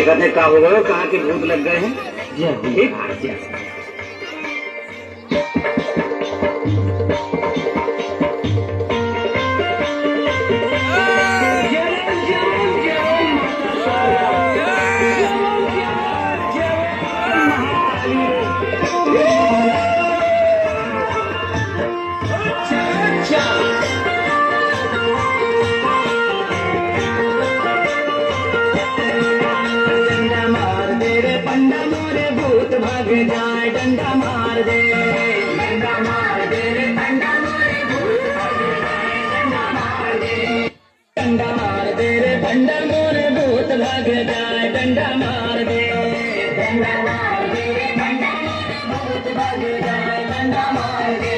देखा थे का हो गए, कहा कि भूत लग गए हैं। जय भाई पंडा मोरे भूत भाग जाए, डंडा मार दे, डंडा मार दे रे पंडा मोरे भूत भाग जाए, डंडा मार दे, डंडा मार दे रे पंडा मोरे भूत भाग जाए, डंडा मार दे, डंडा मार दे रे पंडा मोरे भूत भाग जाए, डंडा मार दे।